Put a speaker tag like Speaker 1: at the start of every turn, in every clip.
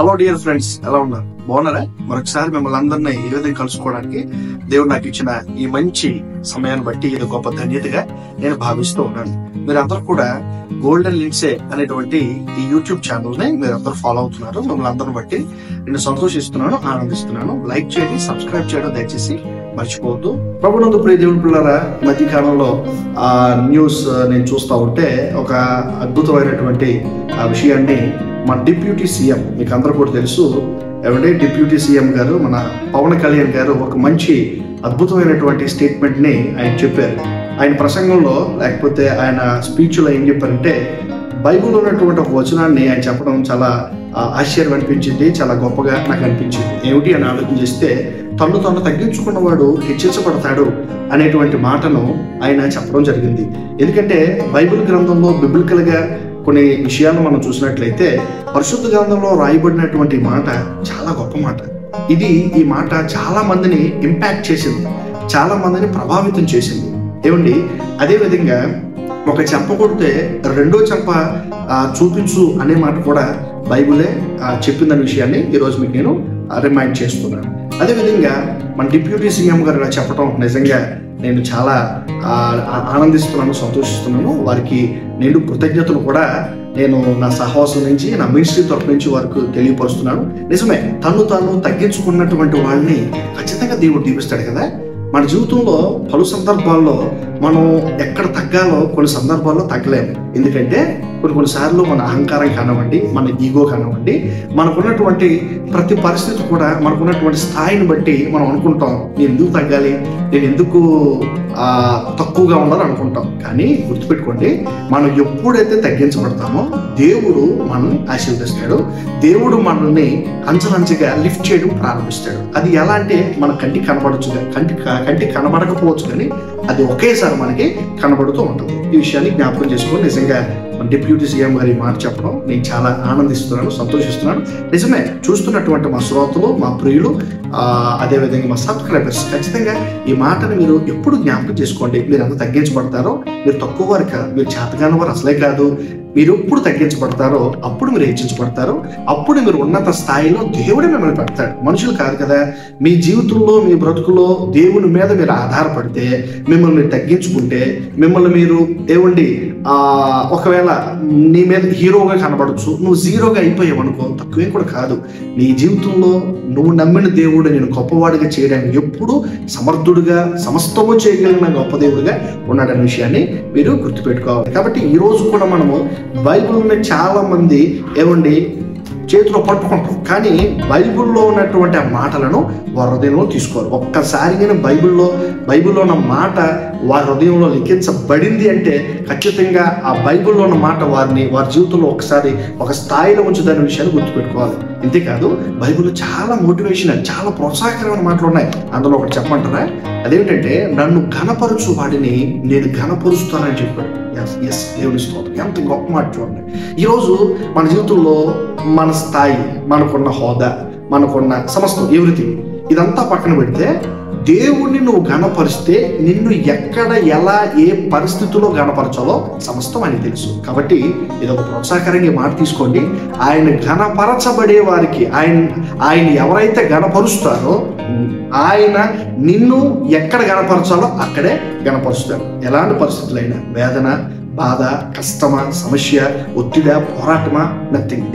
Speaker 1: Hello dear friends, ఎలా ఉన్నారు? బాగున్నారా? మరొకసారి మిమ్మల్ని అందరినీ ఈ విధంగా కలుసుకోవడానికి దేవుడు నాకు ఇచ్చిన ఈ మంచి సమయాన్ని బట్టి ఇది గొప్ప ధన్యతగా నేను భావిస్తూ ఉన్నాను. మీరందరూ కూడా గోల్డెన్ లిన్సే అనేటువంటి ఈ యూట్యూబ్ ఛానల్ ని మీరందరూ ఫాలో అవుతున్నారు. మిమ్మల్ని అందరిని బట్టి నేను సంతోషిస్తున్నాను, ఆనందిస్తున్నాను. లైక్ చేయండి, సబ్స్క్రైబ్ చేయడం దయచేసి మర్చిపోవద్దు. ప్రభునందు ప్రియ దేవుని పిల్లరా, మధ్య కాలంలో న్యూస్ నేను చూస్తూ ఉంటే ఒక అద్భుతమైనటువంటి విషయాన్ని మన డిప్యూటీ సీఎం, మీకు అందరూ కూడా తెలుసు ఎవరంటే డిప్యూటీ సీఎం గారు, మన పవన్ కళ్యాణ్ గారు ఒక మంచి అద్భుతమైనటువంటి స్టేట్మెంట్ ని ఆయన చెప్పారు. ఆయన ప్రసంగంలో లేకపోతే ఆయన స్పీచ్ లో ఏం చెప్పారంటే, బైబిల్లో ఉన్నటువంటి ఒక వచనాన్ని ఆయన చెప్పడం చాలా ఆశ్చర్యం అనిపించింది, చాలా గొప్పగా నాకు అనిపించింది. ఏమిటి అని ఆలోచన చేస్తే, తను తగ్గించుకున్నవాడు హెచ్చించబడతాడు అనేటువంటి మాటను ఆయన చెప్పడం జరిగింది. ఎందుకంటే బైబిల్ గ్రంథంలో బిబ్లికల్ గా కొన్ని విషయాలు మనం చూసినట్లయితే, పరిశుద్ధ గ్రంథంలో రాయబడినటువంటి మాట చాలా గొప్ప మాట. ఈ మాట చాలా మందిని ఇంపాక్ట్ చేసింది, చాలా మందిని ప్రభావితం చేసింది. ఏమండి, అదే విధంగా ఒక చెంప కొడితే రెండో చెంప చూపించు అనే మాట కూడా బైబిలే చెప్పిందనే విషయాన్ని ఈరోజు మీకు నేను రిమైండ్ చేస్తున్నాను. అదేవిధంగా మన డిప్యూటీ సీఎం గారు ఇలా చెప్పడం నిజంగా నేను చాలా ఆనందిస్తున్నాను, సంతోషిస్తున్నాను. వారికి నేను కృతజ్ఞతలు కూడా నేను నా సహవాసం నుంచి, నా మినిస్ట్రీ తరఫు నుంచి వారికి తెలియపరుస్తున్నాను. నిజమే, తాను తగ్గించుకున్నటువంటి వాళ్ళని ఖచ్చితంగా దేవుడు దీవిస్తాడు కదా. మన జీవితంలో పలు సందర్భాల్లో మనం ఎక్కడ తగ్గాలో కొన్ని సందర్భాల్లో తగ్గలేము. ఎందుకంటే కొన్నిసార్లు మన అహంకారం కానివ్వండి, మన ఈగో కానివ్వండి, మనకున్నటువంటి ప్రతి పరిస్థితి కూడా మనకున్నటువంటి స్థాయిని బట్టి మనం అనుకుంటాం, నేను ఎందుకు తగ్గాలి, నేను ఎందుకు తక్కువగా ఉండాలి అనుకుంటాం. కానీ గుర్తుపెట్టుకోండి, మనం ఎప్పుడైతే తగ్గించబడతామో దేవుడు మనల్ని ఆశీర్వదిస్తాడు. దేవుడు మనల్ని అంచెలంచెగా లిఫ్ట్ చేయడం ప్రారంభిస్తాడు. అది ఎలా అంటే మన కంటికి కనబడచ్చు, కంటికి కనబడకపోవచ్చు, కానీ అది ఒకేసారి మనకి కనబడుతూ ఉంటుంది. ఈ విషయాన్ని జ్ఞాపకం చేసుకొని నిజంగా డిప్యూటీ సీఎం గారి మాట చెప్పడం నేను చాలా ఆనందిస్తున్నాను, సంతోషిస్తున్నాను. నిజమే, చూస్తున్నటువంటి మా శ్రోతలు, మా ప్రియులు, అదేవిధంగా మా సబ్స్క్రైబర్స్ ఖచ్చితంగా ఈ మాటను మీరు ఎప్పుడు జ్ఞాపకం చేసుకోండి. మీరు ఎంత తగ్గించబడతారో, మీరు తక్కువ వారు కాదు, మీరు చేతగాని వారు అసలే కాదు. మీరు ఎప్పుడు తగ్గించబడతారో అప్పుడు మీరు హెచ్చించబడతారు. అప్పుడు మీరు ఉన్నత స్థాయిలో దేవుడే మిమ్మల్ని పెడతాడు, మనుషులు కాదు కదా. మీ జీవితంలో, మీ బ్రతుకులో దేవుని మీద మీరు ఆధారపడితే, మిమ్మల్ని తగ్గించుకుంటే, మిమ్మల్ని మీరు ఏమండి ఒకవేళ నీ మీద హీరోగా కనబడచ్చు, నువ్వు జీరోగా అయిపోయావు అనుకో, తక్కువేం కూడా కాదు. నీ జీవితంలో నువ్వు నమ్మిన దేవుడు నేను గొప్పవాడిగా చేయడానికి ఎప్పుడు సమర్థుడుగా, సమస్తము చేయగలిగిన గొప్ప దేవుడిగా ఉన్నాడనే విషయాన్ని మీరు గుర్తుపెట్టుకోవాలి. కాబట్టి ఈ రోజు కూడా మనము బైబిల్ని చాలా మంది ఏమండి చేతిలో పట్టుకుంటాం, కానీ బైబిల్లో ఉన్నటువంటి ఆ మాటలను వారి హృదయంలో తీసుకోరు. ఒక్కసారి కానీ బైబిల్లో ఉన్న మాట వారి హృదయంలో లిఖించబడింది అంటే ఖచ్చితంగా ఆ బైబిల్లో ఉన్న మాట వారి జీవితంలో ఒకసారి ఒక స్థాయిలో ఉంచుదనే విషయాన్ని గుర్తుపెట్టుకోవాలి. ఇంతేకాదు, బైబిల్లో చాలా మోటివేషన్, చాలా ప్రోత్సాహకరమైన మాటలు ఉన్నాయి. అందులో ఒకటి చెప్పమంటారా? అదేమిటంటే, నన్ను ఘనపరచు వాడిని నేను ఘనపరుస్తానని చెప్పాడు. ఎస్, దేవుని స్తోత్రం. ఎంత గొప్ప మాట చూడండి. ఈరోజు మన జీవితంలో మన స్థాయి, మనకున్న హోదా, మనకున్న సమస్తం, ఎవ్రీథింగ్ ఇదంతా పక్కన పెడితే, దేవుణ్ణి నువ్వు ఘనపరిస్తే నిన్ను ఎక్కడ, ఎలా, ఏ పరిస్థితుల్లో ఘనపరచాలో సమస్తం ఆయనకు తెలుసు. కాబట్టి ఇది ఒక ప్రోత్సాహకరంగా మాట తీసుకోండి. ఆయన ఘనపరచబడే వారికి ఆయన ఎవరైతే ఘనపరుస్తారో ఆయన నిన్ను ఎక్కడ ఘనపరచాలో అక్కడే ఘనపరుస్తాడు. ఎలాంటి పరిస్థితులైనా, వేదన, బాధ, కష్టమా, సమస్య, ఒత్తిడా, పోరాటమా, నథింగ్.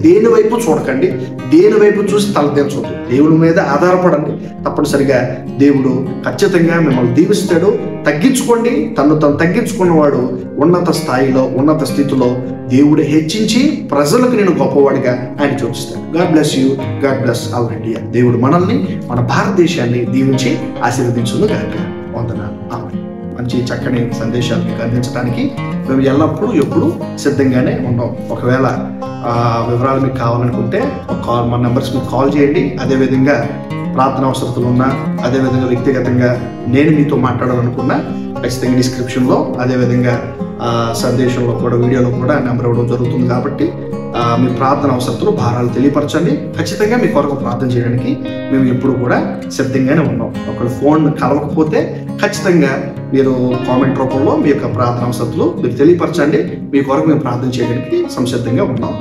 Speaker 1: దేని వైపు చూడకండి, దేని వైపు చూసి తలదించవద్దు. దేవుని మీద ఆధారపడండి. తప్పనిసరిగా దేవుడు ఖచ్చితంగా మిమ్మల్ని దీవిస్తాడు. తగ్గించుకోండి. తను తగ్గించుకున్నవాడు ఉన్నత స్థాయిలో, ఉన్నత స్థితిలో దేవుడు హెచ్చించి ప్రజలకు నేను గొప్పవాడిగా ఆయన చూపిస్తాడు. God bless you, God bless our India. దేవుడు మనల్ని, మన భారతదేశాన్ని దీవించి ఆశీర్వదించును గాక. వందనాలు. మంచి చక్కని సందేశాలు మీకు అందించడానికి మేము ఎల్లప్పుడూ ఎప్పుడు సిద్ధంగానే ఉన్నాం. ఒకవేళ వివరాలు మీకు కావాలనుకుంటే మా నెంబర్స్ మీకు కాల్ చేయండి. అదేవిధంగా ప్రార్థన అవసరతలు ఉన్నా, అదేవిధంగా వ్యక్తిగతంగా నేను మీతో మాట్లాడాలనుకున్నా ఖచ్చితంగా డిస్క్రిప్షన్లో, అదేవిధంగా సందేశంలో కూడా, వీడియోలో కూడా నెంబర్ ఇవ్వడం జరుగుతుంది. కాబట్టి మీ ప్రార్థన అవసరతలు, భారాలు తెలియపరచండి. ఖచ్చితంగా మీ కొరకు ప్రార్థన చేయడానికి మేము ఎప్పుడు కూడా సిద్ధంగానే ఉన్నాం. ఒకవేళ ఫోన్ కలవకపోతే ఖచ్చితంగా మీరు కామెంట్ రూపంలో మీ యొక్క ప్రార్థన అవసరతలు మీరు తెలియపరచండి. మీ కొరకు మేము ప్రార్థన చేయడానికి సంసిద్ధంగా ఉన్నాం.